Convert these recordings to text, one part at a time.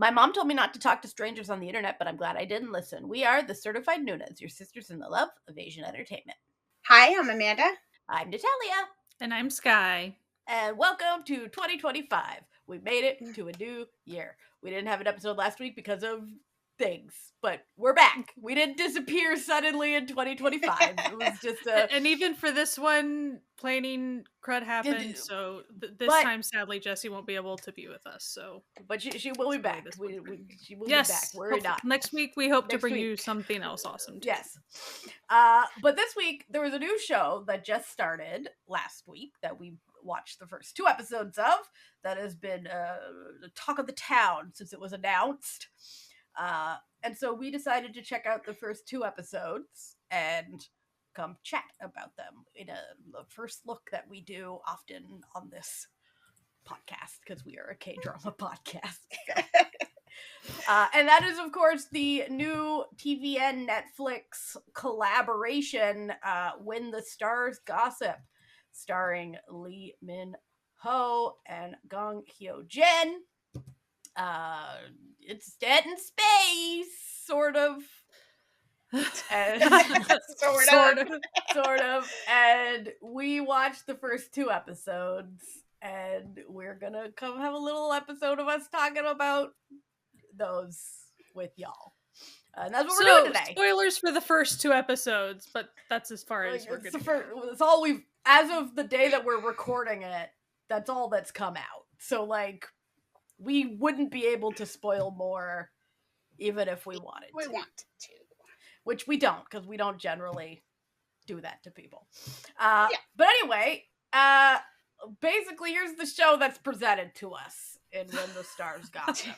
My mom told me not to talk to strangers on the internet, but I'm glad I didn't listen. We are the Certified Noonas, your sisters in the love of Asian entertainment. Hi, I'm Amanda. I'm Natalia. And I'm Sky. And welcome to 2025. We made it to a new year. We didn't have an episode last week because of things, but we're back. We didn't disappear suddenly in 2025. It was just And even for this one, planning crud happened, so this time, sadly, Jessie won't be able to be with us. So, but she will be back. She will be back. We're not. Next week, we hope to bring you something else awesome. Too. Yes. But this week, there was a new show that just started last week that we watched the first 2 episodes of. That has been the talk of the town since it was announced. And so we decided to check out the first 2 episodes and come chat about them in the first look that we do often on this podcast, because we are a KDrama podcast. And that is, of course, the new TVN Netflix collaboration, When the Stars Gossip, starring Lee Min-ho and Gong Hyo-jin. It's dead in space, sort of. And sort of. And we watched the first 2 episodes, and we're gonna come have a little episode of us talking about those with y'all. And that's what we're doing today. Spoilers for the first 2 episodes, but that's as far as we're gonna go. It's all we've, as of the day that we're recording it, that's all that's come out. So, like, we wouldn't be able to spoil more, even if we wanted to. We want to. Which we don't, because we don't generally do that to people. But anyway, basically, here's the show that's presented to us in When the Stars Gossip.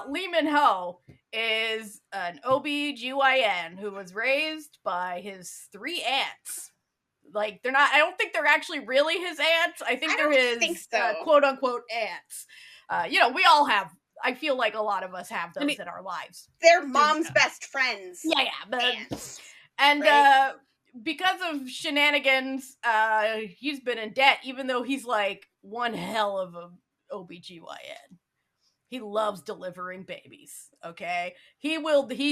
Lee Min-ho is an OB-GYN who was raised by his 3 aunts. Like, they're not, I don't think they're actually really his aunts. I think they're his quote-unquote aunts. We all have, I feel like a lot of us have those in our lives. They're mom's best friends. Yeah, but aunts, and right? Because of shenanigans, he's been in debt, even though he's like one hell of a OB-GYN. He loves delivering babies, okay? He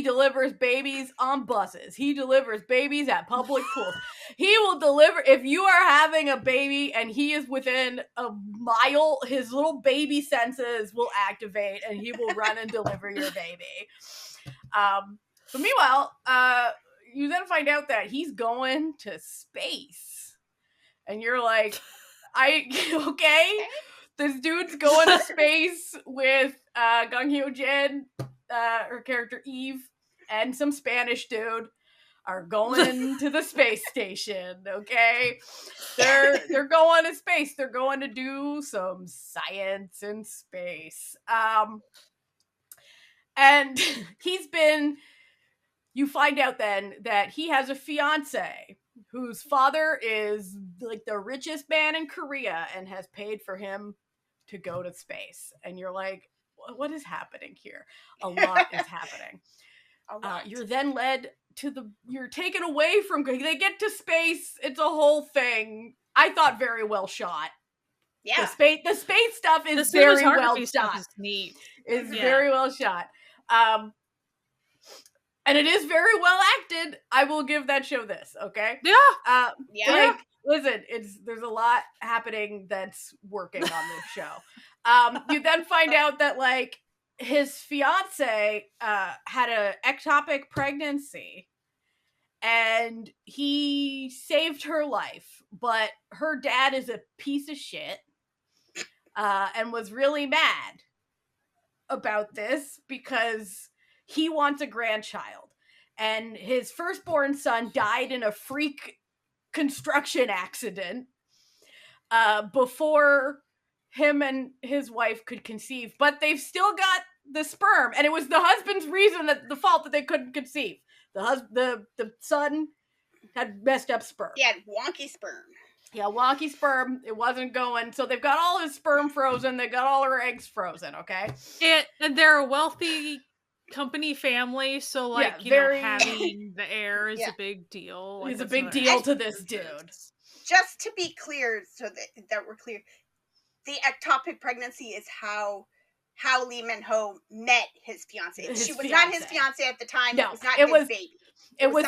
delivers babies on buses. He delivers babies at public pools. He will deliver, if you are having a baby and he is within a mile, his little baby senses will activate and he will run and deliver your baby. But meanwhile, you then find out that he's going to space. And you're like, okay? This dude's going to space with Gong Hyo-jin, her character Eve, and some Spanish dude are going to the space station, okay? They're going to space. They're going to do some science in space. And you find out then that he has a fiance whose father is like the richest man in Korea and has paid for him to go to space. And you're like, what is happening here? A lot is happening. You're then led to you're taken away from, they get to space. It's a whole thing. I thought very well shot. Yeah. The space stuff is very well shot. Is neat. It's very well shot. And it is very well acted. I will give that show this, okay? Yeah. Like, listen, there's a lot happening that's working on this show. You then find out that, like, his fiance had an ectopic pregnancy, and he saved her life, but her dad is a piece of shit, and was really mad about this because he wants a grandchild, and his firstborn son died in a freak construction accident before him and his wife could conceive, but they've still got the sperm, and it was the husband's the fault that they couldn't conceive. The son had messed up sperm. He had wonky sperm. Yeah, wonky sperm. It wasn't going. So they've got all his sperm frozen. They got all her eggs frozen. Okay, and they're a wealthy company family, so like having the heir is a big deal. It's a big deal to this dude. Just to be clear, so that we're clear, the ectopic pregnancy is how how Lee Min-ho met his fiance. She was fiancé. not his fiance at the time. No, it was not it his was, baby. It was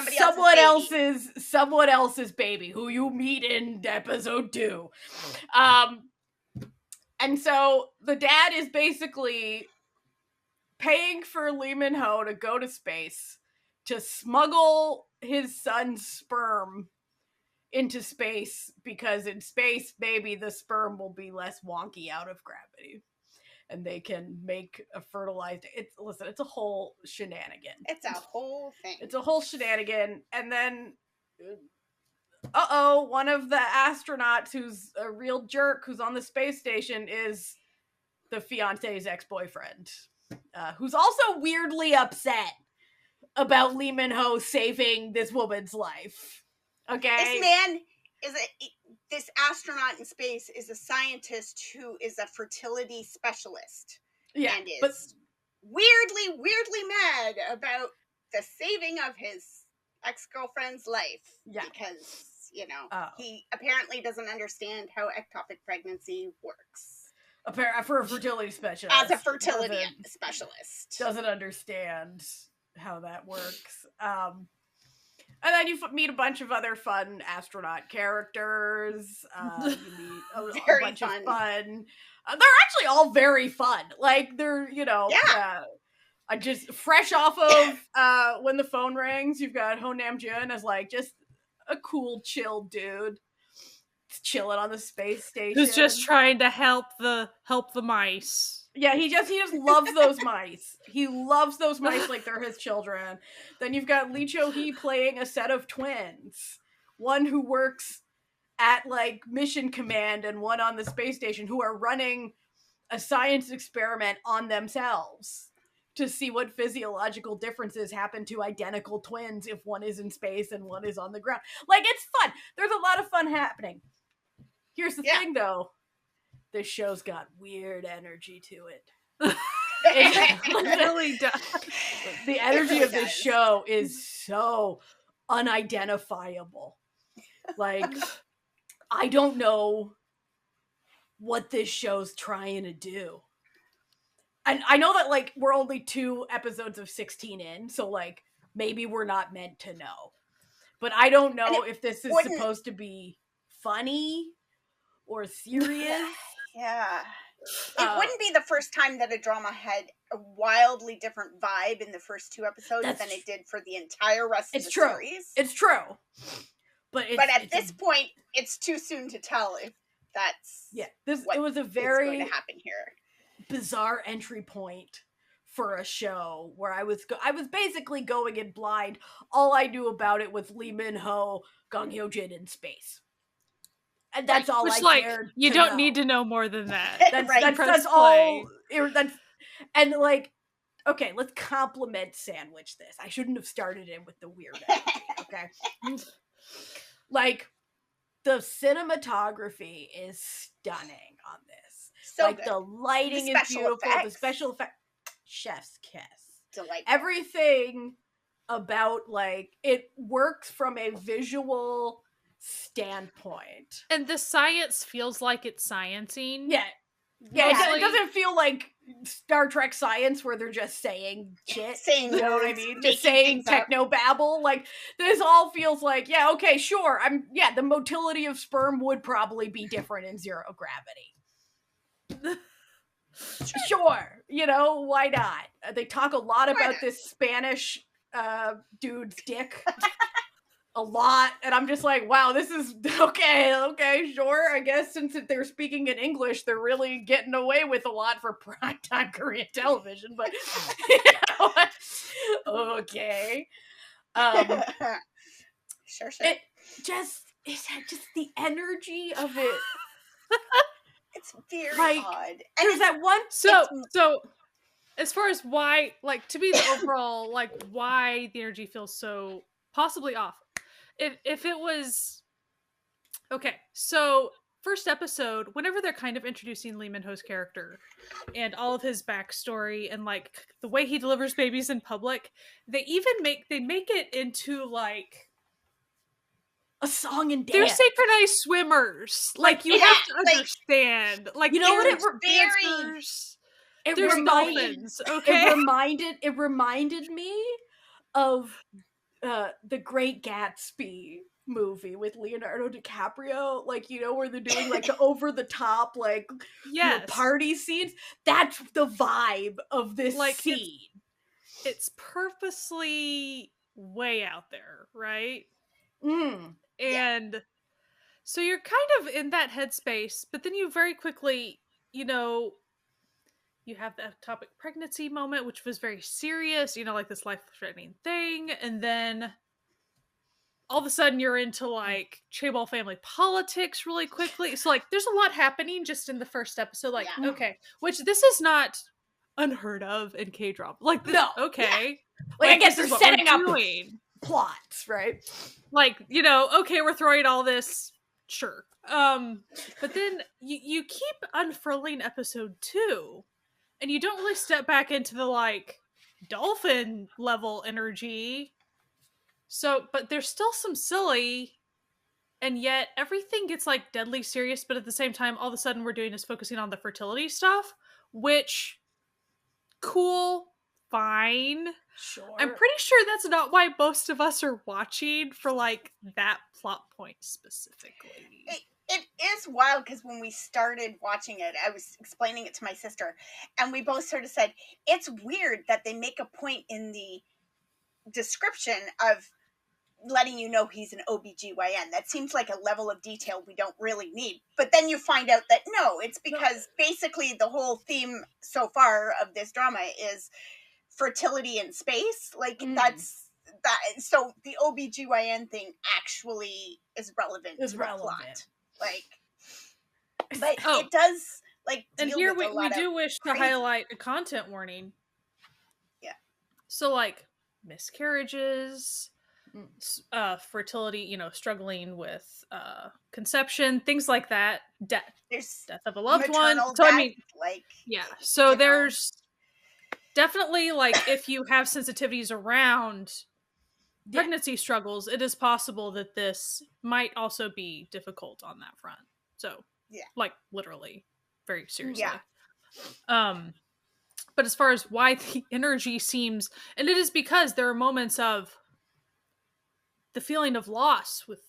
someone baby. else's baby who you meet in episode 2. And so the dad is basically paying for Lee Min-ho to go to space to smuggle his son's sperm into space, because in space, maybe the sperm will be less wonky out of gravity and they can make a fertilized. It's a whole shenanigan. It's a whole thing. It's a whole shenanigan. And then one of the astronauts who's a real jerk who's on the space station is the fiance's ex-boyfriend, who's also weirdly upset about Lee Min-ho saving this woman's life. Okay? This man this astronaut in space is a scientist who is a fertility specialist. Yeah, and is weirdly mad about the saving of his ex-girlfriend's life. Yeah. Because, he apparently doesn't understand how ectopic pregnancy works. For a fertility specialist. As a fertility specialist. Doesn't understand how that works. And then you meet a bunch of other fun astronaut characters. You meet a bunch of fun. They're actually all very fun. Like, they're, just fresh off of When the Phone Rings, you've got Ho Nam-jun as, like, just a cool, chill dude. Chilling on the space station. Who's just trying to help the mice. Yeah, he just loves those mice. He loves those mice like they're his children. Then you've got Lee Cho-hee playing a set of twins. One who works at, like, Mission Command and one on the space station, who are running a science experiment on themselves to see what physiological differences happen to identical twins if one is in space and one is on the ground. Like, it's fun. There's a lot of fun happening. Here's the thing, though. This show's got weird energy to it. It really does. The energy of this show is so unidentifiable. Like, I don't know what this show's trying to do. And I know that, like, we're only 2 episodes of 16 in, so, like, maybe we're not meant to know. But I don't know if this is supposed to be funny or serious. Yeah. It wouldn't be the first time that a drama had a wildly different vibe in the first 2 episodes than it did for the entire rest of the series. It's true. But at this point, it's too soon to tell if that's it was a very going to happen here. Bizarre entry point for a show where I was basically going in blind. All I knew about it was Lee Min-ho, Gong Hyo-jin in space. And that's all I cared. You don't need to know more than that. That's all. And, like, okay, let's compliment sandwich this. I shouldn't have started in with the weird energy, okay? Like, the cinematography is stunning on this. So like, good. the lighting is beautiful. Effects. The special effects. Chef's kiss. Delightful. Everything about, like, it works from a visual standpoint. And the science feels like it's sciencing. Yeah. It doesn't feel like Star Trek science where they're just saying shit. Saying, you know what I mean? Just saying techno babble. Like, this all feels like, yeah, okay, sure. The motility of sperm would probably be different in zero gravity. Sure. Why not? They talk a lot about this Spanish dude's dick. A lot, and I'm just like, wow, this is okay, sure. I guess since they're speaking in English, they're really getting away with a lot for primetime Korean television, but okay. Sure. It just the energy of it. It's very odd. And there's that one. So as far as why, like, to be the overall, like, why the energy feels so possibly off. If it was okay, so first episode, whenever they're kind of introducing Lee Min-ho's character and all of his backstory and, like, the way he delivers babies in public, they make it into, like, a song and dance. They're synchronized swimmers. Like, you have to understand. Like, you know what? Dancers. There's dolphins, okay? It reminded me of the Great Gatsby movie with Leonardo DiCaprio, like, you know, where they're doing like the over the top, like, you know, party scenes. That's the vibe of this scene. It's purposely way out there, right? And so you're kind of in that headspace, but then you very quickly, you know, you have the ectopic pregnancy moment, which was very serious, you know, like this life-threatening thing, and then all of a sudden you're into like Chaebol family politics really quickly. So like there's a lot happening just in the first episode. Like, okay, which this is not unheard of in K-drama. Like this, okay. Like I guess they're setting up plots, right? Like, you know, okay, we're throwing all this, sure. But then you keep unfurling episode 2, and you don't really step back into the like dolphin level energy. So, but there's still some silly, and yet everything gets like deadly serious, but at the same time, all of a sudden we're doing is focusing on the fertility stuff, which, cool, fine. Sure. I'm pretty sure that's not why most of us are watching for like that plot point specifically. It is wild because when we started watching it, I was explaining it to my sister, and we both sort of said, it's weird that they make a point in the description of letting you know he's an OBGYN. That seems like a level of detail we don't really need. But then you find out that no, it's because basically the whole theme so far of this drama is fertility in space. Like that's that. So the OBGYN thing actually is relevant to the plot. Like, but it does like. And here we do wish to highlight a content warning. Yeah. So like miscarriages, fertility, you know, struggling with conception, things like that. Death of a loved one. So I mean, like, yeah. So there's definitely like if you have sensitivities around pregnancy struggles, it is possible that this might also be difficult on that front. So like literally, very seriously. But as far as why the energy seems, and it is because there are moments of the feeling of loss with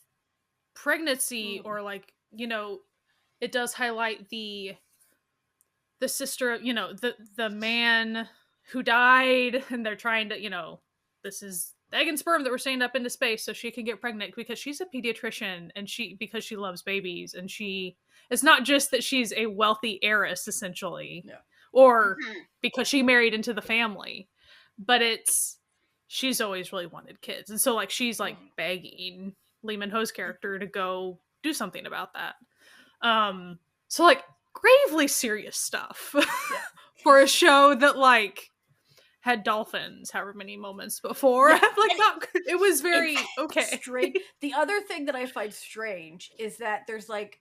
pregnancy, or like, you know, it does highlight the sister, you know, the man who died, and they're trying to, you know, this is egg and sperm that were sending up into space so she can get pregnant because she's a pediatrician, and because she loves babies, and it's not just that she's a wealthy heiress essentially, or because she married into the family, but she's always really wanted kids, and so like she's like begging Lee Min-ho's character to go do something about that. So like gravely serious stuff for a show that like had dolphins however many moments before. Like not, it was very strange. The other thing that I find strange is that there's like,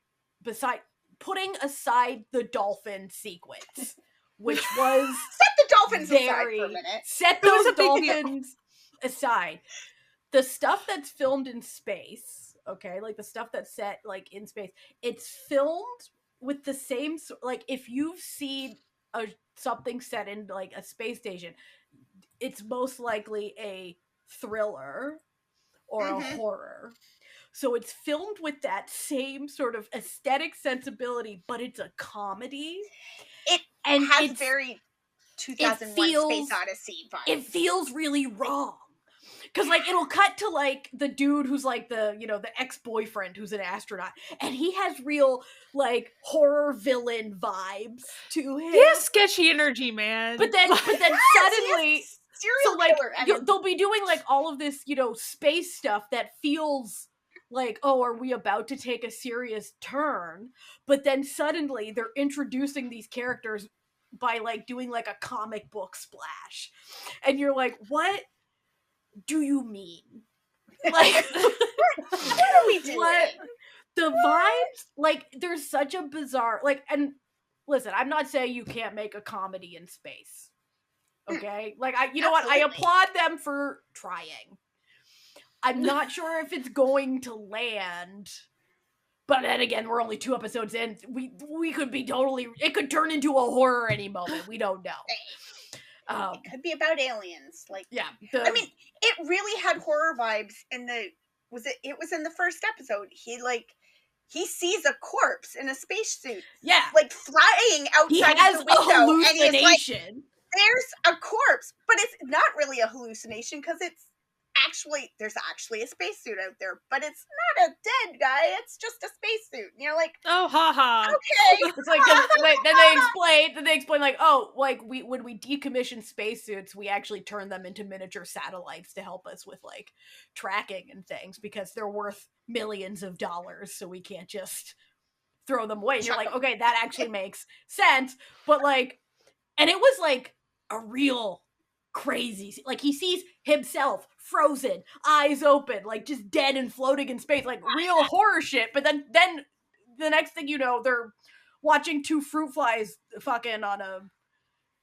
putting aside the dolphin sequence, which was set the dolphins aside for a minute. Set those dolphins aside. The stuff that's filmed in space, okay, like the stuff that's set like in space, it's filmed with the same, like if you've seen something set in like a space station, it's most likely a thriller or a horror. So it's filmed with that same sort of aesthetic sensibility, but it's a comedy. It has very 2001 Space Odyssey vibes. It feels really wrong. Because, like, it'll cut to, like, the dude who's, like, the ex-boyfriend who's an astronaut. And he has real, like, horror villain vibes to him. He has sketchy energy, man. But then suddenly... Serial killer. They'll be doing, like, all of this, you know, space stuff that feels like, oh, are we about to take a serious turn? But then suddenly they're introducing these characters by, like, doing, like, a comic book splash. And you're like, what do you mean? Like, what are we doing? The vibes, like, there's such a bizarre, like, and listen, I'm not saying you can't make a comedy in space, okay? Like, you know what? I applaud them for trying. I'm not sure if it's going to land, But then again, we're only 2 episodes in. We could be totally... It could turn into a horror any moment. We don't know. It could be about aliens. Like, yeah. I mean, it really had horror vibes in the... It was in the first episode. He sees a corpse in a spacesuit. Yeah. Like, flying outside of the window. He has a hallucination. And he's like, there's a corpse. But it's not really a hallucination because there's actually a spacesuit out there. But it's not a dead guy. It's just a spacesuit. And you're like, oh, haha. Okay. It's like, then they explain like, oh, like when we decommission spacesuits, we actually turn them into miniature satellites to help us with like tracking and things because they're worth millions of dollars, so we can't just throw them away. And you're like, okay, that actually makes sense. But like, and it was like a real crazy, like he sees himself frozen, eyes open, like just dead and floating in space, like real horror shit. But then the next thing you know, they're watching 2 fruit flies fucking on a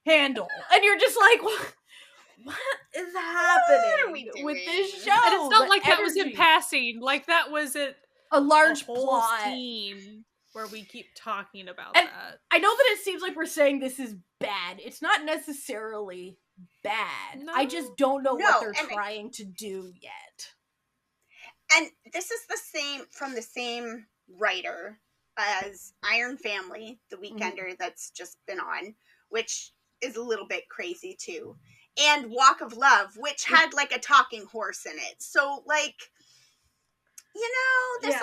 handle, and you're just like, what is happening with this show? And it's not like that was in passing, like that was a large whole plot scene where we keep talking about and that. I know that it seems like we're saying this is bad. It's not necessarily bad. No. I just don't know what they're trying to do yet. And this is from the same writer as Iron Family, the Weekender that's just been on, which is a little bit crazy too. And Walk of Love, which had like a talking horse in it. So like, you know, this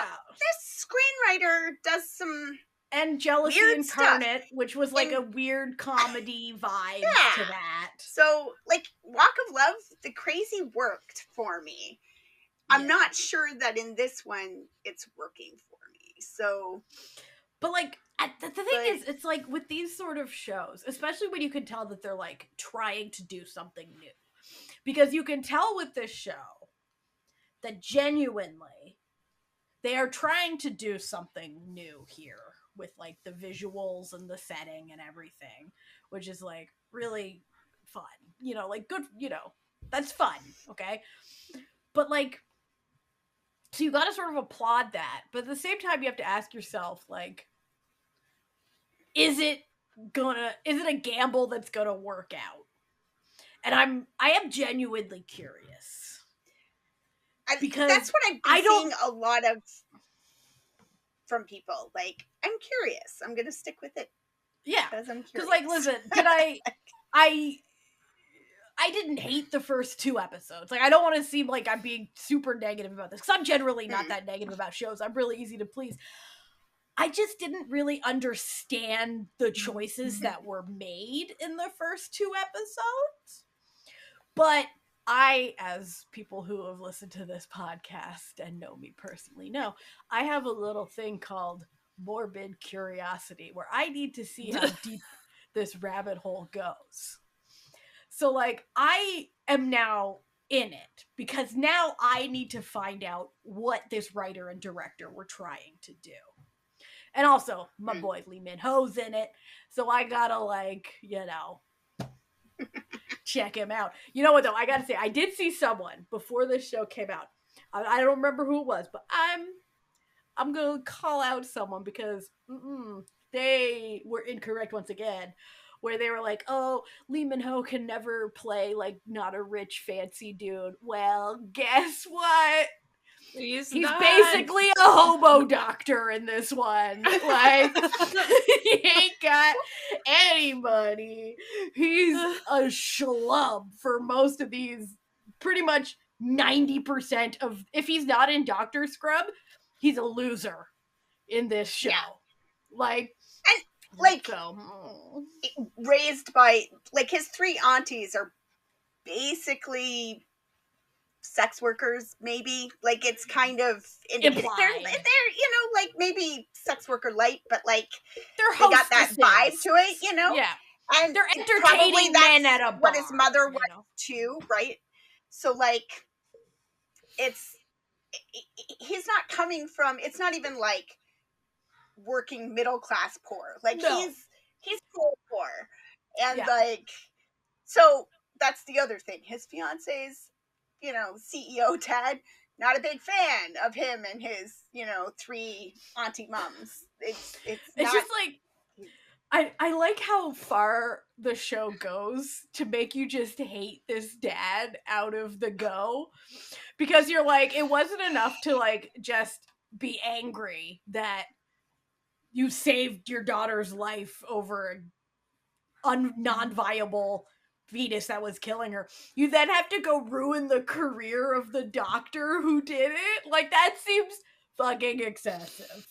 screenwriter does some... And Jealousy Incarnate, which was like a weird comedy vibe to that. So, like, Walk of Love, the crazy worked for me. I'm not sure that in this one it's working for me. So... But, like, the thing is, it's like with these sort of shows, especially when you can tell that they're, like, trying to do something new. Because you can tell with this show that genuinely they are trying to do something new here. With like the visuals and the setting and everything, which is like really fun, you know, like good, you know, that's fun. Okay. But like, so you got to sort of applaud that. But at the same time, you have to ask yourself, like, is it a gamble that's going to work out? And I am genuinely curious. Because that's what I've been seeing a lot of from people. Like, I'm curious. I'm gonna stick with it. Yeah, because I'm curious. Because, like, listen, I didn't hate the first 2 episodes. Like, I don't want to seem like I'm being super negative about this because I'm generally not that negative about shows. I'm really easy to please. I just didn't really understand the choices that were made in the first 2 episodes. But I, as people who have listened to this podcast and know me personally know, I have a little thing called morbid curiosity where I need to see how deep this rabbit hole goes. So, like, I am now in it because now I need to find out what this writer and director were trying to do. And also, my boy Lee Min-ho's in it, so I gotta, like, you know... check him out. You know what though? I gotta say, I did see someone before this show came out. I don't remember who it was, but I'm gonna call out someone because they were incorrect once again. Where they were like, "Oh, Lee Min-ho can never play like not a rich fancy dude." Well, guess what? He's basically a hobo doctor in this one. Like, he ain't got any money. He's a schlub for most of these. Pretty much 90% of, if he's not in Doctor Scrub, he's a loser in this show. Yeah. Like, and like, raised by, like, his 3 aunties are basically sex workers, maybe. Like, it's kind of implied. They're, you know, like, maybe sex worker light, but like, they got that vibe to it, you know? Yeah. And they're entertaining men at a bar. What his mother was too, right? So, like, he's not coming from, it's not even like working middle class poor. Like, he's poor. And like, so that's the other thing. His fiance's, you know, CEO dad, not a big fan of him and his, 3 auntie mums. It's not. just like I like how far the show goes to make you just hate this dad out of the go, because you're like, it wasn't enough to like just be angry that you saved your daughter's life over a non-viable fetus that was killing her. You then have to go ruin the career of the doctor who did it. Like, that seems fucking excessive.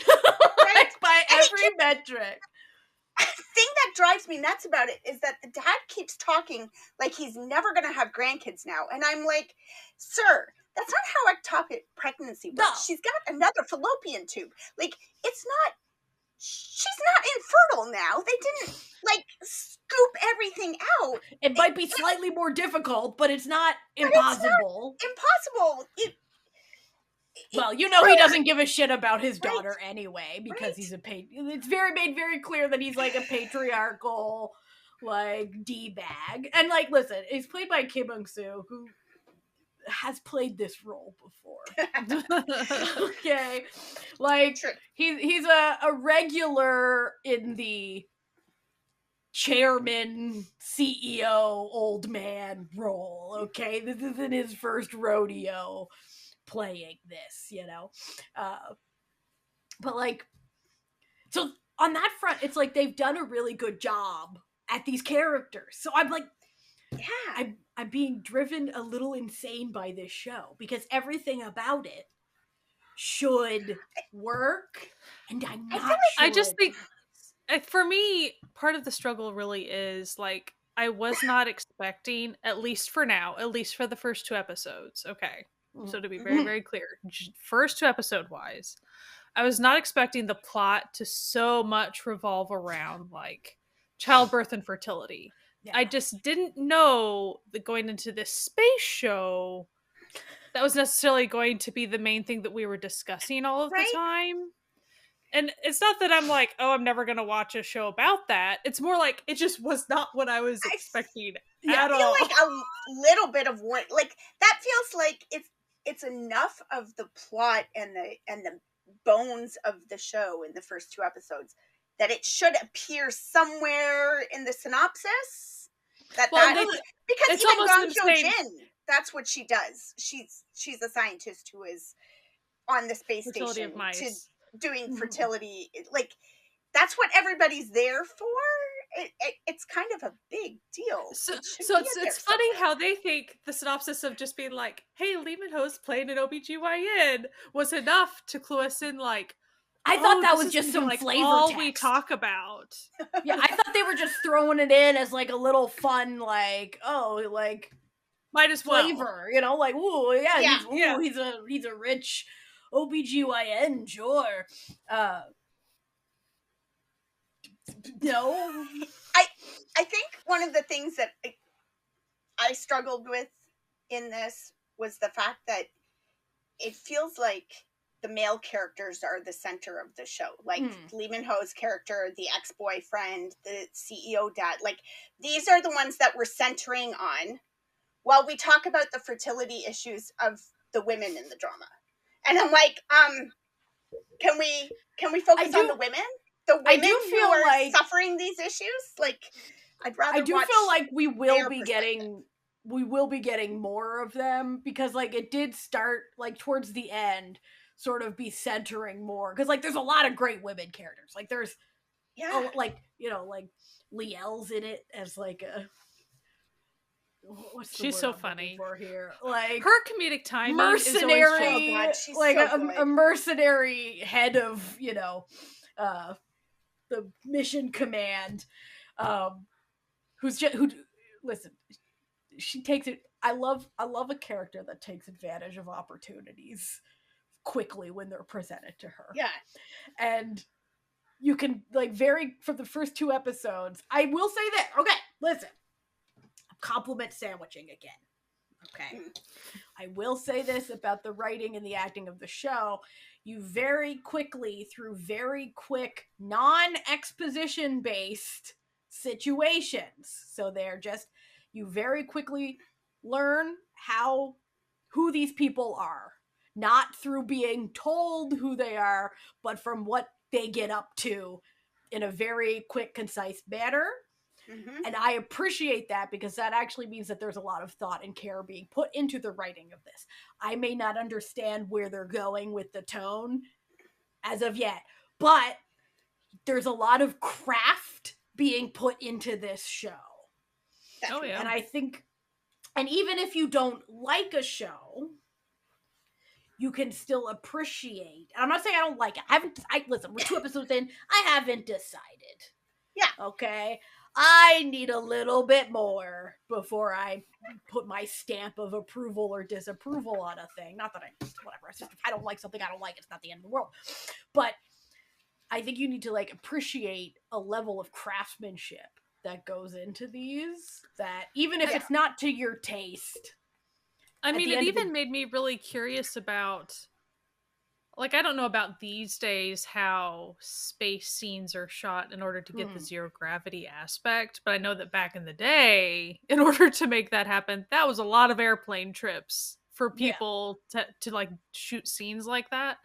Right? Like, by every metric. The thing that drives me nuts about it is that the dad keeps talking like he's never going to have grandkids now. And I'm like, sir, that's not how ectopic pregnancy works. No. She's got another fallopian tube. Like, she's not infertile now. They didn't, like, scoop everything out. It might be slightly more difficult, but it's not impossible. Impossible. Well, he doesn't give a shit about his daughter anyway, because he's it's made very clear that he's like a patriarchal, like, D-bag. And like, listen, he's played by Kim Eung-soo, who has played this role before. Okay. Like, he's a regular in the chairman, CEO, old man role, okay? This isn't his first rodeo playing this, but like, so on that front, it's like they've done a really good job at these characters. So I'm like, yeah, I'm being driven a little insane by this show, because everything about it should work, and I'm not sure. I just think, for me, part of the struggle really is like, I was not expecting, at least for now, at least for the first 2 episodes, okay? So to be very, very clear, first 2 episode wise, I was not expecting the plot to so much revolve around like childbirth and fertility. Yeah. I just didn't know that going into this space show, that was necessarily going to be the main thing that we were discussing all of the time. And it's not that I'm like, oh, I'm never going to watch a show about that. It's more like, it just was not what I was expecting at all. I feel like a little bit of what, like, that feels like it's enough of the plot and the bones of the show in the first 2 episodes that it should appear somewhere in the synopsis. Because it's even almost Gong Hyo-jin, that's what she does. She's a scientist who is on the space fertility station of mice. Doing fertility. Like, that's what everybody's there for. It's kind of a big deal. So it's funny how they think the synopsis of just being like, hey, Lee Min-ho's playing an OBGYN was enough to clue us in, like, I thought that was just some like flavor all text we talk about. Yeah, I thought they were just throwing it in as like a little fun, like, oh, like, might as well, flavor, like, ooh, yeah. He's a rich OBGYN, sure. No. I think one of the things that I struggled with in this was the fact that it feels like the male characters are the center of the show. Like Lee Min-ho's character, the ex-boyfriend, the CEO dad. Like, these are the ones that we're centering on while we talk about the fertility issues of the women in the drama. And I'm like, can we focus on the women? The women who are like suffering these issues? Like, I'd rather feel like we will be getting more of them, because like it did start like towards the end sort of be centering more, because like there's a lot of great women characters. Like there's like Liel's in it as like a she's so funny for here, like her comedic timing mercenary, is like a mercenary head of the mission command, listen, she takes it. I love a character that takes advantage of opportunities quickly when they're presented to her. Yeah. And you can for the first 2 episodes, I will say that, okay, listen, compliment sandwiching again. Okay. I will say this about the writing and the acting of the show. You very quickly, through very quick, non-exposition based situations. So you very quickly learn how who these people are. Not through being told who they are, but from what they get up to in a very quick, concise manner. Mm-hmm. And I appreciate that because that actually means that there's a lot of thought and care being put into the writing of this. I may not understand where they're going with the tone as of yet, but there's a lot of craft being put into this show. Oh, yeah. And I think, and even if you don't like a show, you can still appreciate. I'm not saying I don't like it. Listen, we're 2 episodes in. I haven't decided. Yeah. Okay. I need a little bit more before I put my stamp of approval or disapproval on a thing. Not that whatever. It's just, if I don't like something, I don't like it. It's not the end of the world. But I think you need to like appreciate a level of craftsmanship that goes into these, that even if it's not to your taste. I mean, it even made me really curious about, like, I don't know about these days how space scenes are shot in order to get the zero gravity aspect, but I know that back in the day, in order to make that happen, that was a lot of airplane trips for people to like shoot scenes like that.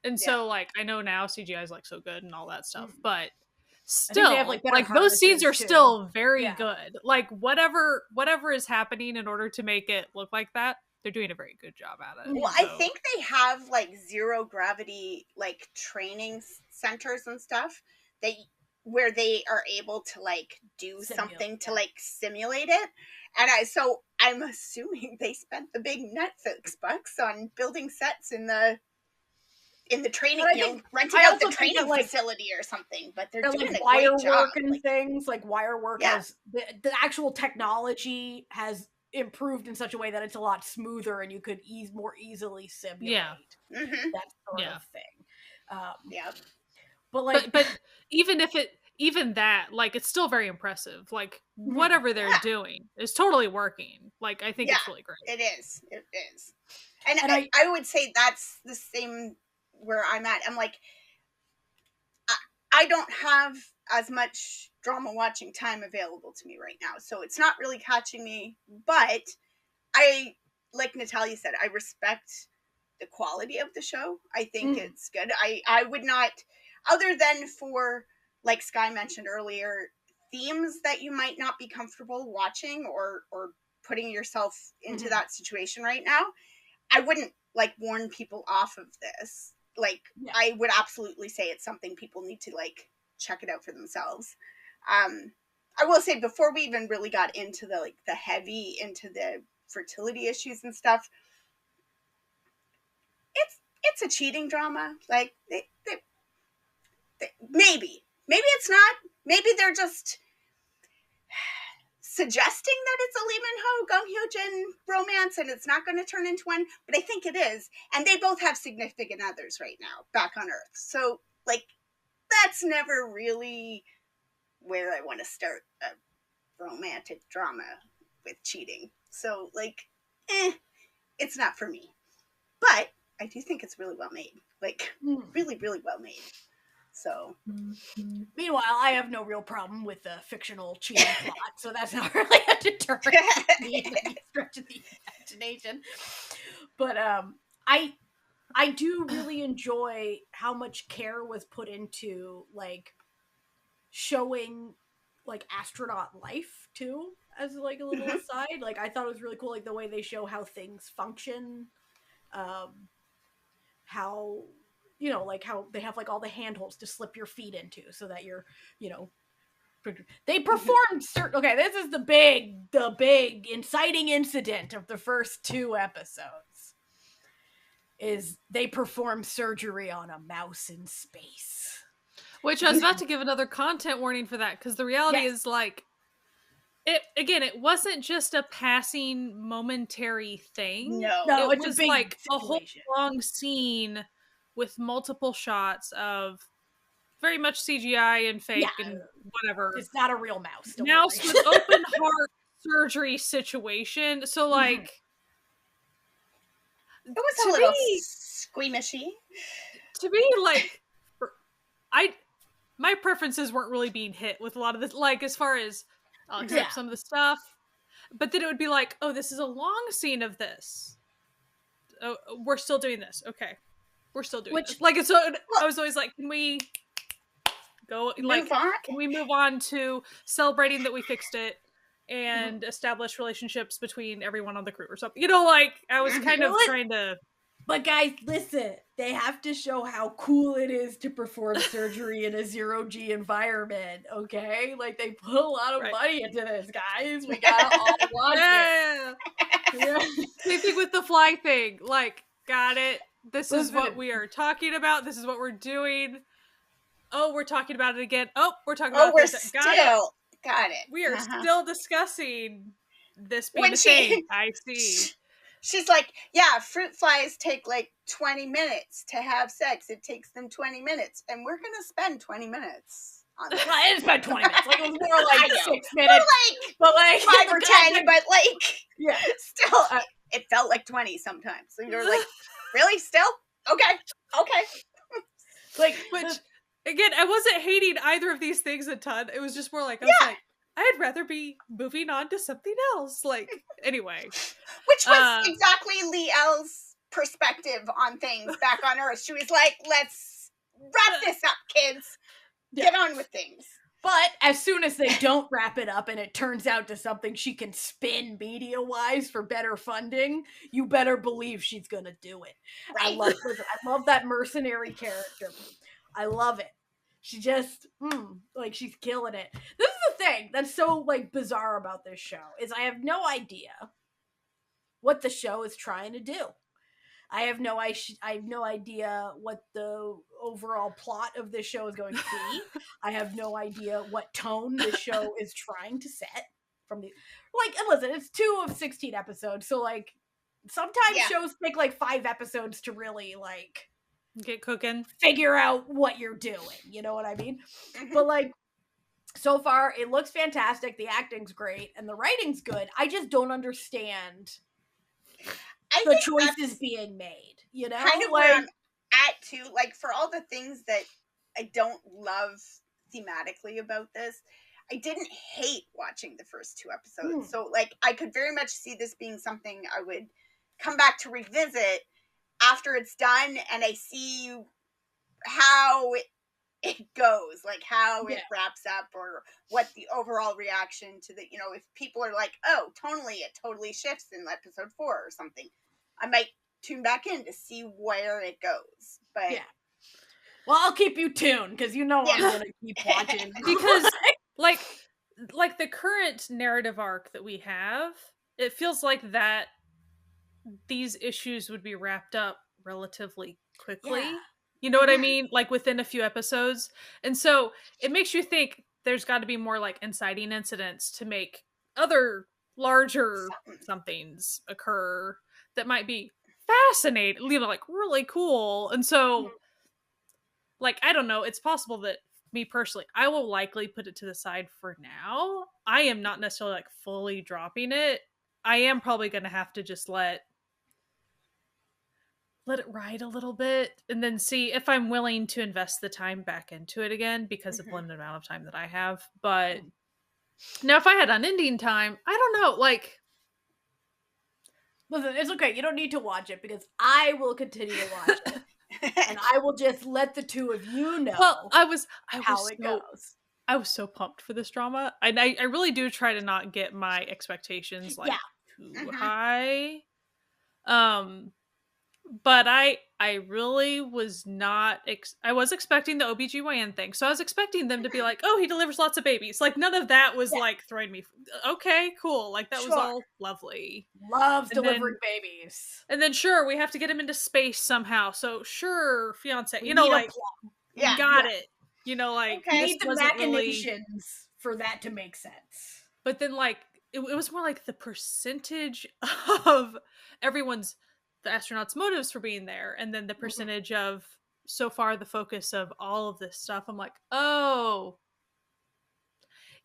And so, like, I know now CGI is like so good and all that stuff, but still, like those scenes are still very good. Like whatever is happening in order to make it look like that, they're doing a very good job at it. Well, so. I think they have like zero gravity like training centers and stuff where they are able to like do something to like simulate it. And I'm assuming they spent the big Netflix bucks on building sets in the training, renting out the training facility or something, but they're doing like, a wire great job. Work and things like wire work has the actual technology has improved in such a way that it's a lot smoother and you could more easily simulate that sort of thing. But like, but even that, like, it's still very impressive. Like whatever they're doing is totally working. Like, I think it's really great. It is. And I would say that's the same where I'm at. I'm like, I don't have as much drama watching time available to me right now, so it's not really catching me, but I, like Natalia said, I respect the quality of the show. I think it's good. I would not, other than for, like Sky mentioned earlier, themes that you might not be comfortable watching or putting yourself into that situation right now, I wouldn't like warn people off of this. Like, I would absolutely say it's something people need to like check it out for themselves. I will say, before we even really got into the the fertility issues and stuff, it's a cheating drama. Like, they maybe it's not. Maybe they're just suggesting that it's a Lee Min-ho, Gong Hyo-jin romance and it's not going to turn into one, but I think it is. And they both have significant others right now back on Earth. So, like, that's never really where I want to start a romantic drama with cheating. So, like, it's not for me. But I do think it's really well made. Like, really, really well made. So, meanwhile, I have no real problem with the fictional cheating plot, so that's not really a deterrent to me in any stretch of the imagination. But I do really enjoy how much care was put into like showing like astronaut life too, as like a little aside. Like, I thought it was really cool, like the way they show how things function, how, you know, like how they have like all the handholds to slip your feet into so that you're, you know, they performed okay, this is the big inciting incident of the first 2 episodes is they performed surgery on a mouse in space. Which I was about to give another content warning for that, because the reality is like, it wasn't just a passing momentary thing. No, it was like situation. A whole long scene with multiple shots of very much CGI and fake and whatever. It's not a real mouse. Mouse with open heart surgery situation. So like, it was a little squeamishy. To me, like, my preferences weren't really being hit with a lot of this, like, as far as I'll accept some of the stuff, but then it would be like, oh, this is a long scene of this. we're still doing this. Okay. We're still doing Which- this. Like, so I was always like, can we go, like, Move on? can we move on to celebrating that we fixed it and establish relationships between everyone on the crew or something? You know, like, I was kind of trying to... But guys, listen, they have to show how cool it is to perform surgery in a zero-G environment, okay? Like, they put a lot of money into this, guys. We gotta all watch it. Yeah. Same thing with the fly thing. Like, got it. This is what we are talking about. This is what we're doing. Oh, we're talking about it again. Oh, we're talking about this. Got it. We are still discussing this being a thing. I see. She's like, yeah, fruit flies take like 20 minutes to have sex. It takes them 20 minutes. And we're going to spend 20 minutes on this. I didn't spend 20 minutes. Like, it was more like 6 minutes. But like 5 or 10, but like, yeah. Still, it felt like 20 sometimes. So you're like, really? Still? Okay. Like, which, again, I wasn't hating either of these things a ton. It was just more like, I was like, I'd rather be moving on to something else. Like, anyway. Which was exactly Liel's perspective on things back on Earth. She was like, let's wrap this up, kids. Get on with things. But as soon as they don't wrap it up and it turns out to something she can spin media-wise for better funding, you better believe she's gonna do it. Right. I love that mercenary character. I love it. She just, like, she's killing it. This is the thing that's so, like, bizarre about this show, is I have no idea what the show is trying to do. I have no idea what the overall plot of this show is going to be. I have no idea what tone this show is trying to set from the, like, and listen, it's 2 of 16 episodes, so, like, sometimes shows take, like, 5 episodes to really, like, get cooking, figure out what you're doing, you know what I mean? But, like, so far it looks fantastic, the acting's great, and the writing's good. I just don't understand the choices being made, you know? Kind of like, where I'm at too, like, for all the things that I don't love thematically about this, I didn't hate watching the first 2 episodes. So, like, I could very much see this being something I would come back to revisit after it's done, and I see how it goes, like how it wraps up, or what the overall reaction to the, you know, if people are like, oh, tonally it totally shifts in episode 4 or something, I might tune back in to see where it goes. But well, I'll keep you tuned, because you know I'm gonna keep watching. Because like the current narrative arc that we have, it feels like that these issues would be wrapped up relatively quickly. You know what I mean? Like, within a few episodes. And so it makes you think there's got to be more, like, inciting incidents to make other larger somethings occur that might be fascinating, you know, like, really cool. And so, like, I don't know, it's possible that me personally, I will likely put it to the side for now. I am not necessarily, like, fully dropping it. I am probably going to have to just let it ride a little bit, and then see if I'm willing to invest the time back into it again, because of the limited amount of time that I have. But now, if I had unending time, I don't know, like, listen, it's okay, you don't need to watch it, because I will continue to watch it. And I will just let the 2 of you know. Well, how it goes. I was so pumped for this drama, and I really do try to not get my expectations, like, too high. But I really was not, I was expecting the OBGYN thing. So I was expecting them to be like, oh, he delivers lots of babies. Like, none of that was like throwing me. Okay, cool. Like, that was all lovely. Loves delivering babies. And then, sure, we have to get him into space somehow. So, sure, fiance, you know, like, got it. You know, like, we need the machinations for that to make sense. But then, like, it was more like the percentage of everyone's, the astronauts' motives for being there, and then the percentage of, so far, the focus of all of this stuff. I'm like, oh,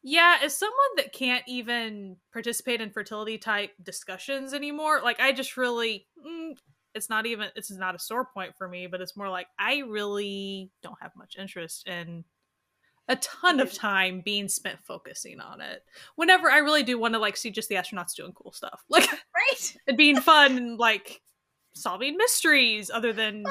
yeah, as someone that can't even participate in fertility type discussions anymore, like, I just really, it's not a sore point for me, but it's more like, I really don't have much interest in a ton of time being spent focusing on it, whenever I really do want to, like, see just the astronauts doing cool stuff, like, right, and being fun, and, like, solving mysteries other than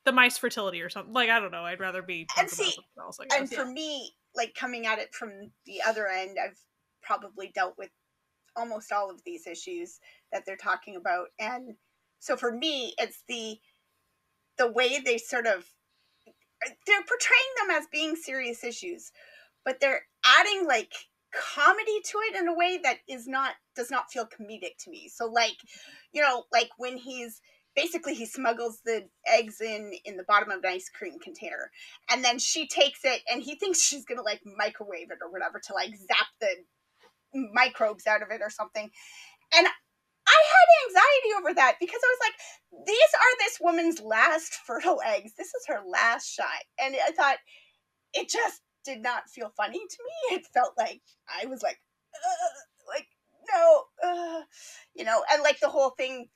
the mice fertility or something. Like, I don't know. I'd rather be And about see, something else, I guess. and for me, like coming at it from the other end, I've probably dealt with almost all of these issues that they're talking about. And so for me, it's the way they sort of, they're portraying them as being serious issues, but they're adding like comedy to it in a way that does not feel comedic to me. So like, you know, like when he smuggles the eggs in the bottom of an ice cream container, and then she takes it and he thinks she's gonna like microwave it or whatever to like zap the microbes out of it or something. And I had anxiety over that because I was like, these are this woman's last fertile eggs. This is her last shot. And I thought, it just did not feel funny to me. It felt like I was like no, you know, and like the whole thing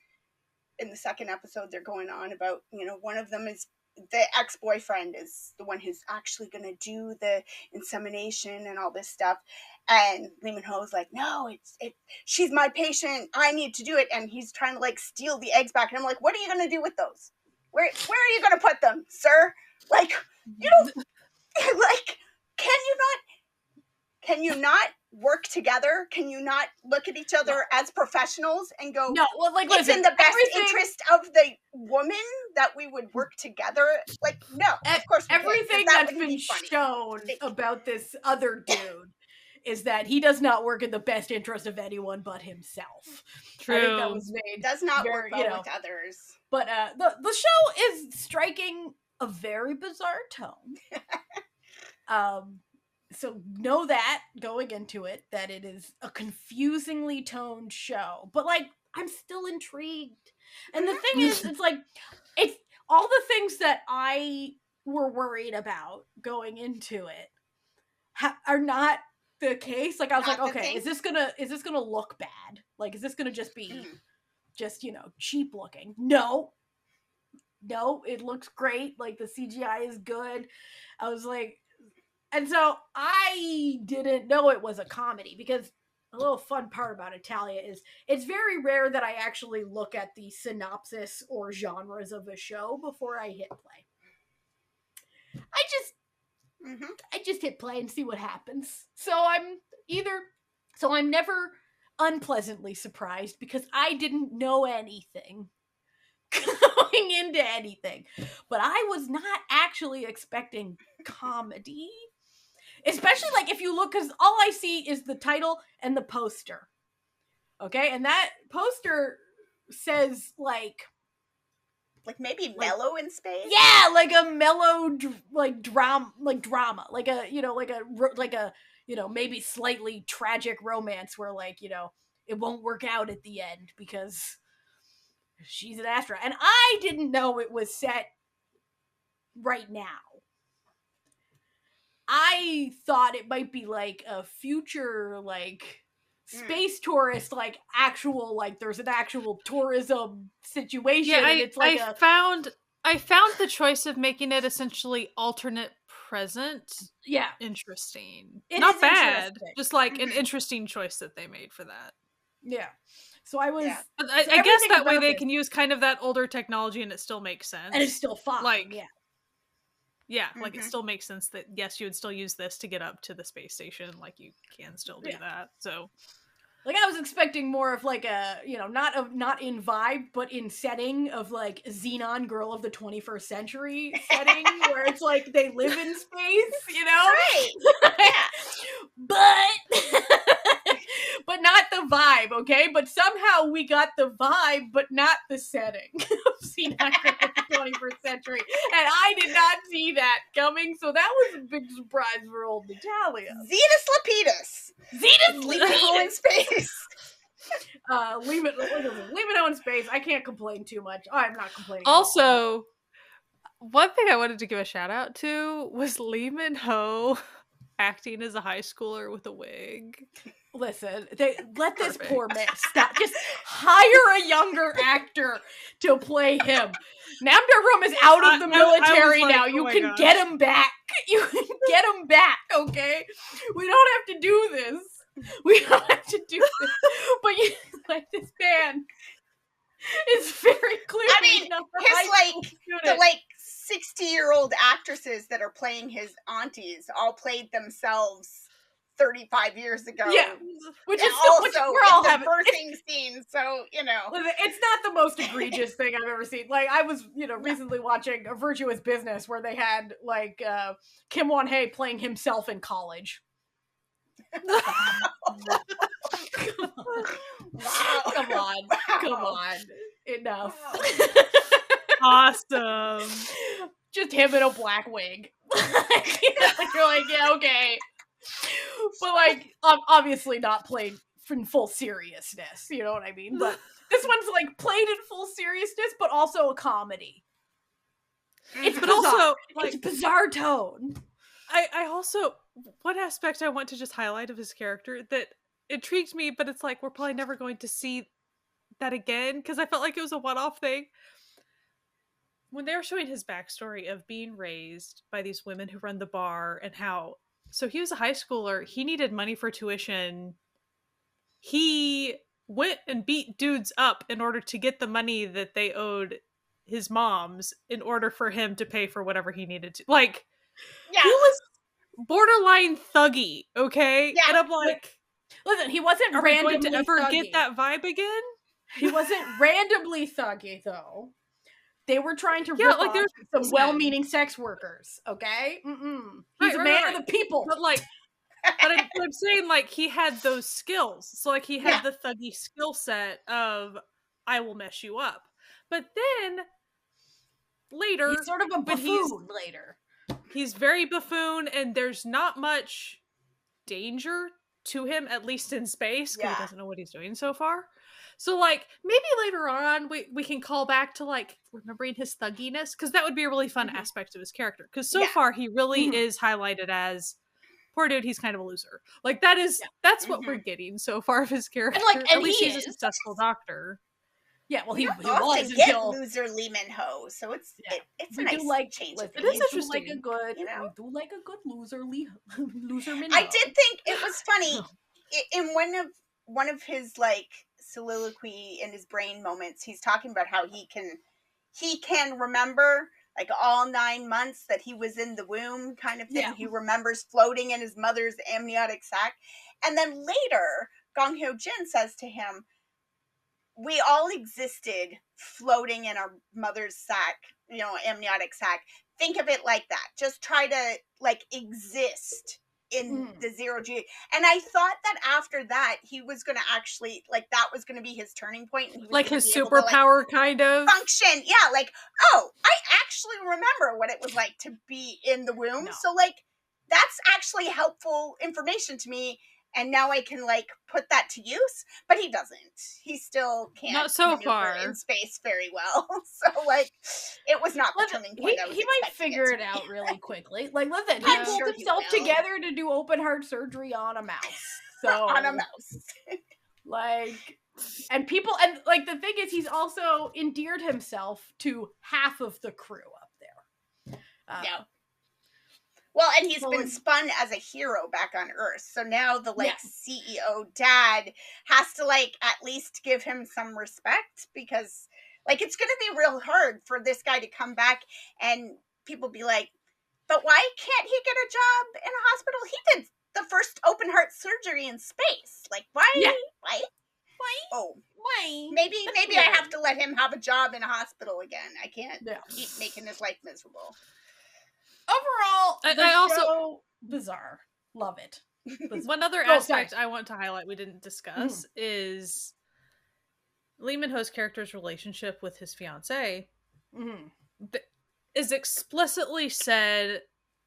in the second episode, they're going on about, you know, one of them is the ex-boyfriend is the one who's actually going to do the insemination and all this stuff. And Lee Min-ho's like, no, she's my patient. I need to do it. And he's trying to like steal the eggs back. And I'm like, what are you going to do with those? Where are you going to put them, sir? Like, you don't, like, can you not work together? Can you not look at each other as professionals and go, no, well, like, it's in the best interest of the woman that we would work together? Like, no, of course we everything that's been shown about this other dude is that he does not work in the best interest of anyone but himself. True. I think that was made. Does not work well with others. But the show is striking a very bizarre tone. So know that going into it, that it is a confusingly toned show. But like, I'm still intrigued. And the thing is, it's like, it's all the things that I were worried about going into it are not the case. Like I was like, okay, is this gonna look bad? Like, is this gonna just be just, you know, cheap looking? No, it looks great. Like the CGI is good. I was like, and so I didn't know it was a comedy, because a little fun part about Natalia is it's very rare that I actually look at the synopsis or genres of a show before I hit play. I just hit play and see what happens. So I'm never unpleasantly surprised, because I didn't know anything going into anything. But I was not actually expecting comedy. Especially, like, if you look, because all I see is the title and the poster. Okay? And that poster says, like maybe mellow in space? Yeah, like a mellow, drama. Like a, you know, maybe slightly tragic romance where, like, you know, it won't work out at the end because she's an astronaut. And I didn't know it was set right now. I thought it might be like a future, like, space tourist, like, actual, like, there's an actual tourism situation. Yeah, and it's like I found the choice of making it essentially alternate present. Yeah. Interesting. It Not is bad. Just like an interesting choice that they made for that. Yeah. So I was. Yeah. I guess that way they can use kind of that older technology and it still makes sense. And it's still fun. Like, yeah. Yeah, like it still makes sense that, yes, you would still use this to get up to the space station. Like, you can still do that. So, like, I was expecting more of like a, you know, not in vibe, but in setting of like Xenon Girl of the 21st Century setting, where it's like they live in space, you know? Right. But not the vibe, okay? But somehow we got the vibe, but not the setting of Xenon Girl of the 21st Century. And I did not see that coming, so that was a big surprise for old Natalia. Zetus Lapidus in space. Leave it in space. I can't complain too much. I'm not complaining. Also, one thing I wanted to give a shout out to was Lee Min-ho acting as a high schooler with a wig. Listen, let this poor man stop. Just hire a younger actor to play him. Namdarum is out of the military now. You can get him back. You can get him back, okay? We don't have to do this. But like, this man is very clearly education mean, of the his, high school the student. 60-year-old actresses that are playing his aunties all played themselves 35 years ago. Yeah, which is also which we're all in the having birthing scene. So Listen, it's not the most egregious thing I've ever seen. Like, I was, recently watching A Virtuous Business where they had, like, Kim Won-hye playing himself in college. Wow. Come on. Wow. Come on. Enough. Awesome. Just him in a black wig. You're like, yeah, okay. But, like, obviously not played in full seriousness, you know what I mean? But this one's, like, played in full seriousness, but also a comedy. It's But bizarre. also, like, it's bizarre tone. I also, one aspect I want to just highlight of his character that intrigues me, but it's like we're probably never going to see that again, because I felt like it was a one-off thing. When they were showing his backstory of being raised by these women who run the bar, and how, so he was a high schooler, he needed money for tuition, he went and beat dudes up in order to get the money that they owed his moms in order for him to pay for whatever he needed to. Like, Yeah. he was borderline thuggy, okay? Yeah. And I'm like, listen, he wasn't are we randomly going to ever thuggy. get that vibe again? He wasn't randomly thuggy, though. They were trying to Yeah, rip like, off there's some reason. well-meaning sex workers, okay? He's a man of the people. But like, I'm saying, like, he had those skills. So, like, he had the thuggy skill set of, I will mess you up. But then, later... He's sort of a buffoon later. He's very buffoon, and there's not much danger to him, at least in space, because he doesn't know what he's doing so far. So, like, maybe later on, we can call back to, like, remembering his thugginess, because that would be a really fun aspect of his character. Because so far, he really is highlighted as... poor dude, he's kind of a loser. Like, that's what we're getting so far of his character. And at least he's a successful doctor. Yeah, well, he was until loser Lehman Ho, so it's a we nice do like change. It is interesting. interesting. We do like a good loser Minho. I did think it was funny in one of his, like, soliloquy in his brain moments. He's talking about how he can remember, like, all 9 months that he was in the womb, kind of thing. Yeah. He remembers floating in his mother's amniotic sac, and then later Gong Hyo Jin says to him, we all existed floating in our mother's sac, amniotic sac. Think of it like that. Just try to, like, exist in the 0G. And I thought that after that, he was going to actually, like, that was going to be his turning point. And he was like gonna his be able to, superpower, like, kind of. function. Yeah, like, oh, I actually remember what it was like to be in the womb. No. So, like, that's actually helpful information to me. And now I can, like, put that to use, but he doesn't. He still can't Not so maneuver far in space very well. So, like, it was not the turning point. He might figure it out really quickly. Like, listen, he I'm pulled sure he himself will. together to do open heart surgery on a mouse. So on a mouse. Like, and people, and like the thing is, he's also endeared himself to half of the crew up there. Yeah. Well, and he's been spun as a hero back on Earth. So now the, like, CEO dad has to, like, at least give him some respect, because, like, it's going to be real hard for this guy to come back and people be like, but why can't he get a job in a hospital? He did the first open heart surgery in space. Like, why? Yeah. Why? Oh, Why? maybe I have to let him have a job in a hospital again. I can't keep making his life miserable. Overall, I also bizarre. Love it. One other aspect I want to highlight we didn't discuss is Lee Min-ho's character's relationship with his fiancée. Is explicitly said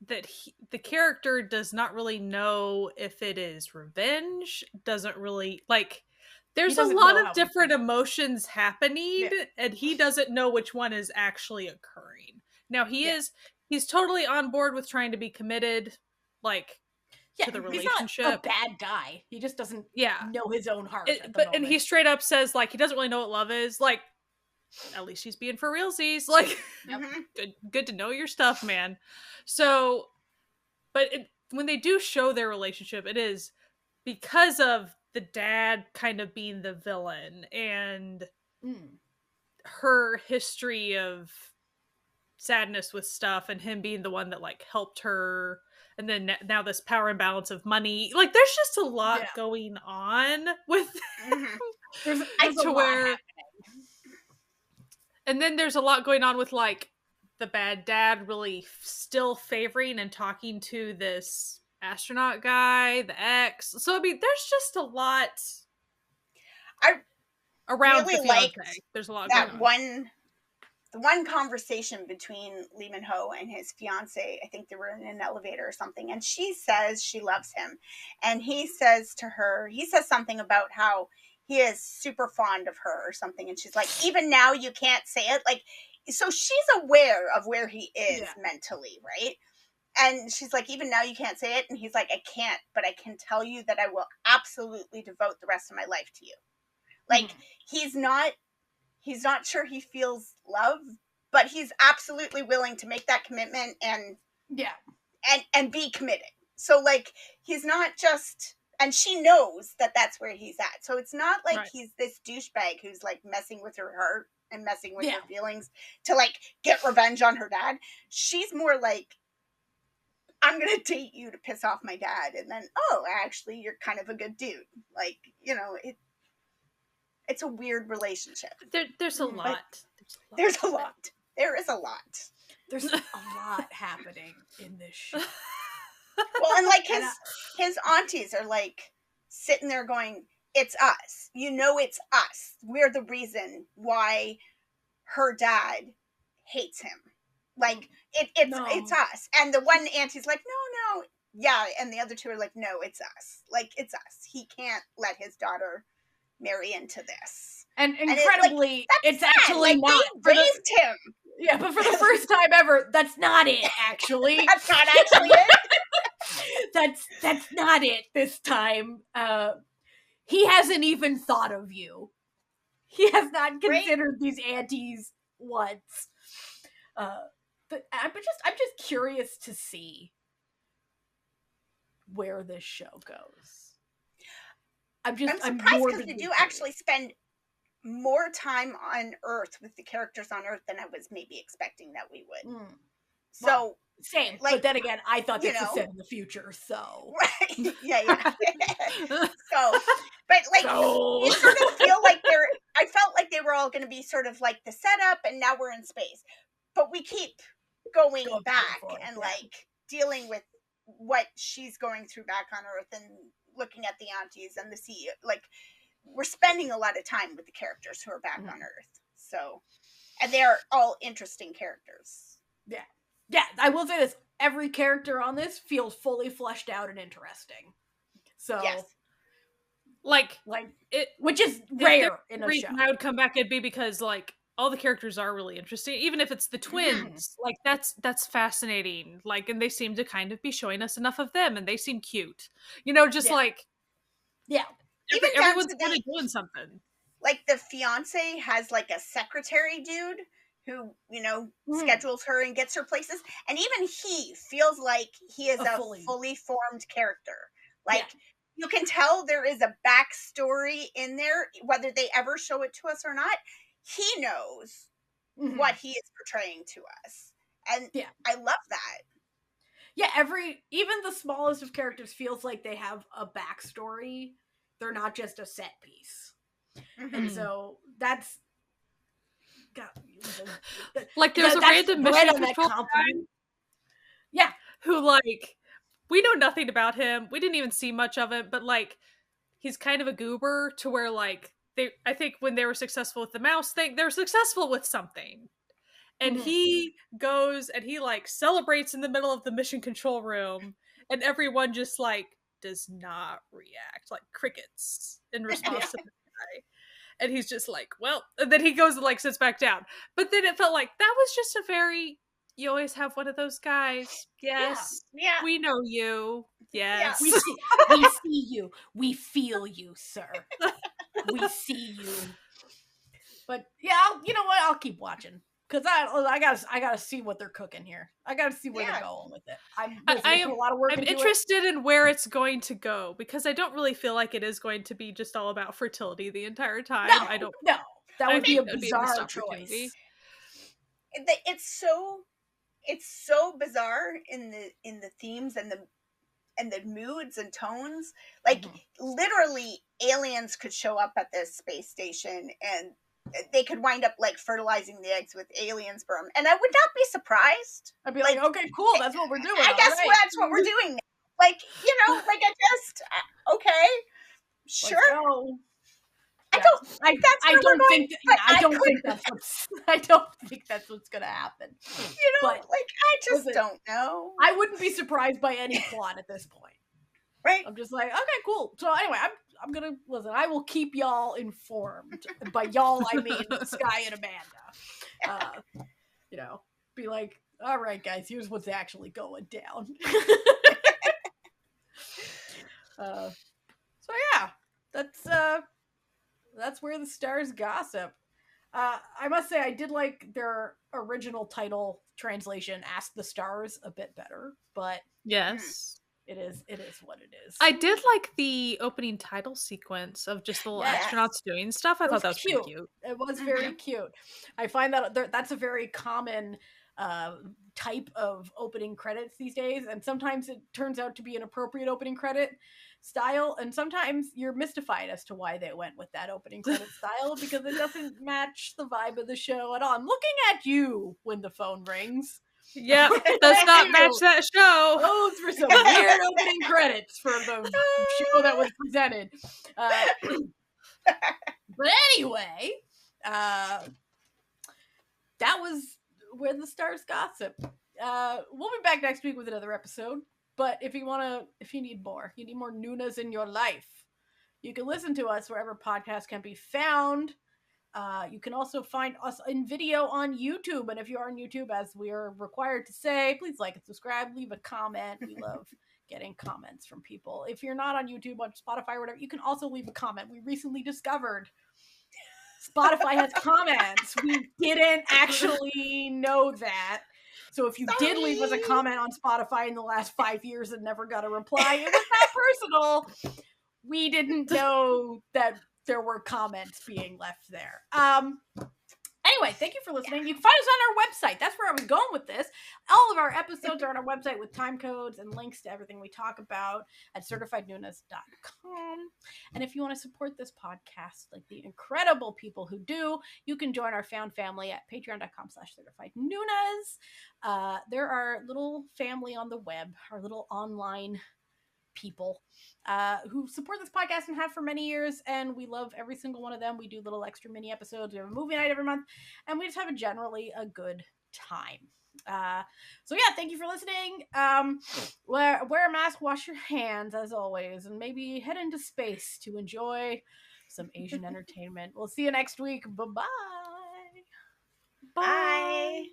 that the character does not really know if it is revenge, doesn't really, like, there's a lot of different emotions happening, and he doesn't know which one is actually occurring. Now, he's totally on board with trying to be committed, like, to the relationship. He's not a bad guy. He just doesn't know his own heart. And he straight up says, like, he doesn't really know what love is. Like, at least he's being for realsies. Like, good to know your stuff, man. So, but when they do show their relationship, it is because of the dad kind of being the villain, and her history of sadness with stuff and him being the one that like helped her, and then now this power imbalance of money, like there's just a lot going on with there's to where and then there's a lot going on with like the bad dad really still favoring and talking to this astronaut guy, the ex. So I mean there's just a lot around really the fiance. There's a lot that going on. The one conversation between Lee Min-ho and his fiance. I think they were in an elevator or something, and she says she loves him, and he says to her, he says something about how he is super fond of her or something, and she's like, even now you can't say it, like, so she's aware of where he is mentally, right? And she's like, even now you can't say it, and he's like, I can't, but I can tell you that I will absolutely devote the rest of my life to you. Like, he's not sure he feels love, but he's absolutely willing to make that commitment and be committed. So like, he's not just, and she knows that that's where he's at. So it's not like he's this douchebag who's like messing with her heart and messing with her feelings to like get revenge on her dad. She's more like, I'm going to date you to piss off my dad. And then, oh, actually you're kind of a good dude. Like, you know, it's a weird relationship. There's a lot. There's a lot. There is a lot. There's a lot happening in this show. Well, and like his aunties are like sitting there going, it's us. You know, it's us. We're the reason why her dad hates him. Like, it's us. And the one auntie's like, no. Yeah, and the other two are like, no, it's us. Like, it's us. He can't let his daughter marry into this. And incredibly, it's actually like, not. They raised him. Yeah, but for the first time ever, that's not it, actually. That's not actually it. That's not it this time. He hasn't even thought of you. He has not considered these aunties once. But I'm just curious to see where this show goes. I'm surprised because we do actually spend more time on Earth with the characters on Earth than I was maybe expecting that we would. So well, same, like, but then again, I thought this was set in the future, so right, yeah. So, but like, you sort of feel like I felt like they were all going to be sort of like the setup, and now we're in space, but we keep going back and like dealing with what she's going through back on Earth and looking at the aunties and the CEO. Like, we're spending a lot of time with the characters who are back on Earth. So, and they're all interesting characters. Yeah, I will say this. Every character on this feels fully fleshed out and interesting. So, like it, which is rare in a show. I would come back, it'd be because like all the characters are really interesting, even if it's the twins. Like that's fascinating. Like, and they seem to kind of be showing us enough of them, and they seem cute. You know, just like even everyone's kind of doing something. Like the fiance has like a secretary dude who, you know, schedules her and gets her places, and even he feels like he is a fully formed character. Like, you can tell there is a backstory in there, whether they ever show it to us or not. He knows what he is portraying to us. And I love that. Yeah, even the smallest of characters feels like they have a backstory. They're not just a set piece. And so that's... God, like there's a random mission control guy, who like, we know nothing about him. We didn't even see much of it, but like, he's kind of a goober to where like, I think when they were successful with the mouse thing, they're successful with something. And he goes and he like celebrates in the middle of the mission control room, and everyone just like does not react, like crickets in response to the guy. And he's just like, well, and then he goes and like sits back down. But then it felt like that was just a very, you always have one of those guys. Yes. Yeah. We know you. Yes. Yeah. We see you. We feel you, sir. We see you. But yeah, you know what? I'll keep watching. Because I gotta see what they're cooking here. I gotta see where they're going with it. I'm a lot of work. I'm interested in where it's going to go, because I don't really feel like it is going to be just all about fertility the entire time. No. That I would be a think that'd be a missed bizarre opportunity. choice. It's so bizarre in the themes and the moods and tones. Like literally aliens could show up at this space station and they could wind up like fertilizing the eggs with alien sperm, and I would not be surprised. I'd be like, okay, cool, that's what we're doing. I guess that's what we're doing now. Like, like I just okay, sure. Let's go. I don't think that's I don't think that's what's gonna happen. But like I just don't know. I wouldn't be surprised by any plot at this point. Right. I'm just like, okay, cool. So anyway, I'm gonna listen. I will keep y'all informed. By y'all, I mean Sky and Amanda. Be like, all right, guys, here's what's actually going down. So yeah, that's where the stars gossip. I must say, I did like their original title translation, "Ask the Stars," a bit better, but yes. It is what it is. I did like the opening title sequence of just the little astronauts doing stuff. I thought that was cute. It was very cute. I find that that's a very common type of opening credits these days, and sometimes it turns out to be an appropriate opening credit style, and sometimes you're mystified as to why they went with that opening credit style because it doesn't match the vibe of the show at all. I'm looking at you when the phone rings. Yeah, does not match that show. Those were some weird opening credits for the show that was presented. But anyway, that was where the stars gossip. We'll be back next week with another episode. But if you need more Noonas in your life, you can listen to us wherever podcasts can be found. You can also find us in video on YouTube. And if you are on YouTube, as we are required to say, please like and subscribe, leave a comment. We love getting comments from people. If you're not on YouTube, on Spotify or whatever, you can also leave a comment. We recently discovered Spotify has comments. We didn't actually know that. So if you did leave us a comment on Spotify in the last 5 years and never got a reply, it was not personal. We didn't know that there were comments being left there. Anyway, thank you for listening. You can find us on our website. That's where I was going with this. All of our episodes are on our website with time codes and links to everything we talk about at certifiednoonas.com. And if you want to support this podcast like the incredible people who do, you can join our found family at patreon.com/certifiednoonas. They're our little family on the web, our little online people who support this podcast and have for many years, and we love every single one of them. We do little extra mini episodes. We have a movie night every month, and we just have generally a good time. So yeah, thank you for listening. Wear a mask, wash your hands as always, and maybe head into space to enjoy some Asian entertainment. We'll see you next week. Bye-bye. Bye.